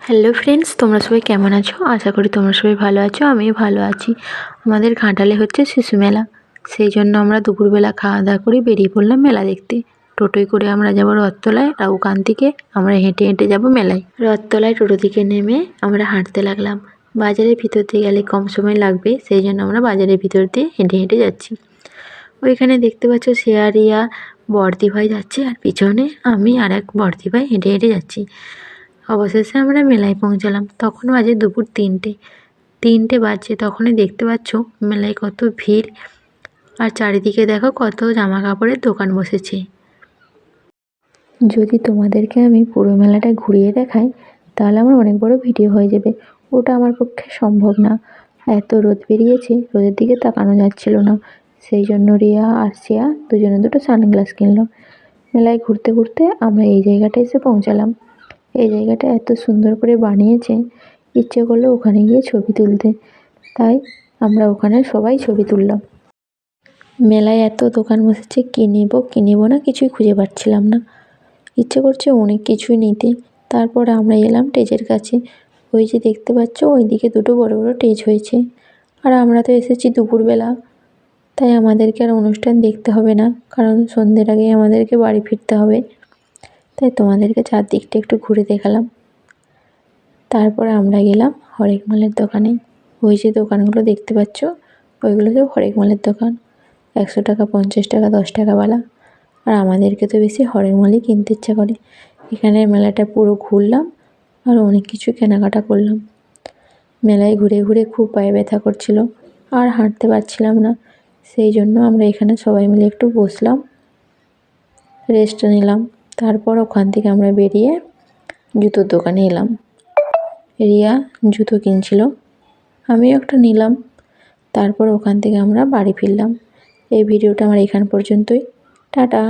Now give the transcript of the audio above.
Hello friends, তোমরা সবাই কেমন আছো? আশা করি তোমরা সবাই ভালো আছো। আমিও ভালো আছি। আমাদের ঘাটালে হচ্ছে শিশু মেলা, সেই জন্য আমরা দুপুরবেলা খাওয়া দাওয়া করে বেরিয়ে পড়লাম মেলা দেখতে। টোটোয় করে আমরা যাবো রথতলায়, আর ওখান থেকে আমরা হেঁটে হেঁটে যাব মেলায়। রথতলায় টোটো থেকে নেমে আমরা হাঁটতে লাগলাম। বাজারের ভিতর দিয়ে গেলে কম সময় লাগবে, সেই জন্য আমরা বাজারের ভিতর দিয়ে হেঁটে হেঁটে যাচ্ছি। ওইখানে দেখতে পাচ্ছ শেয়ারিয়া বর্দি ভাই যাচ্ছে, আর পিছনে আমি আর এক বর্দি ভাই হেঁটে হেঁটে যাচ্ছি। অবশেষে আমরা মেলায় পৌঁছালাম। তখন বাজে দুপুর 3টে বাজছে। তখনই দেখতে পাচ্ছ মেলায় কত ভিড়, আর চারিদিকে দেখো কত জামা কাপড়ের দোকান বসেছে। যদি তোমাদেরকে আমি পুরো মেলাটা ঘুরিয়ে দেখাই তাহলে আমার অনেক বড় ভিডিও হয়ে যাবে, ওটা আমার পক্ষে সম্ভব না। এত রোদ বেরিয়েছে, রোদের দিকে তাকানো যাচ্ছিল না। সেই জন্য রিয়া আর শ্রেয়া দুজনে দুটো সানগ্লাস কিনলাম। মেলায় ঘুরতে ঘুরতে আমরা এই জায়গাটায় এসে পৌঁছালাম। এই জায়গাটা এত সুন্দর করে বানিয়েছে, ইচ্ছে করলো ওখানে গিয়ে ছবি তুলতে, তাই আমরা ওখানে সবাই ছবি তুললাম। মেলায় এত দোকান বসেছে, কী নেব না কিছুই খুঁজে পাচ্ছিলাম না। ইচ্ছে করছে অনেক কিছুই নিতে। তারপরে আমরা এলাম স্টেজের কাছে। ওই যে দেখতে পাচ্ছ ওইদিকে দুটো বড় বড় স্টেজ হয়েছে, আর আমরা তো এসেছি দুপুরবেলা, তাই আমাদেরকে আর অনুষ্ঠান দেখতে হবে না, কারণ সন্ধ্যের আগেই আমাদেরকে বাড়ি ফিরতে হবে। তাই তোমাদেরকে চারদিকটা একটু ঘুরে দেখালাম। তারপরে আমরা গেলাম হরেক মালের দোকানে। ওই যে দোকানগুলো দেখতে পাচ্ছ ওইগুলো সব হরেক মালের দোকান। 100 টাকা, 50 টাকা, 10 টাকাওয়ালা। আর আমাদেরকে তো বেশি হরেক মালই কিনতে ইচ্ছা করে। এখানে মেলাটা পুরো ঘুরলাম আর অনেক কিছু কেনাকাটা করলাম। মেলায় ঘুরে ঘুরে খুব পায়ে ব্যথা করছিল, আর হাঁটতে পারছিলাম না। সেই জন্য আমরা এখানে সবাই মিলে একটু বসলাম, রেস্ট নিলাম। তারপর ওখান থেকে আমরা বেরিয়ে জুতোর দোকানে এলাম। রিয়া জুতো কিনছিল, আমিও একটা নিলাম। তারপর ওখান থেকে আমরা বাড়ি ফিরলাম। এই ভিডিওটা আমার এখান পর্যন্তই। টাটা।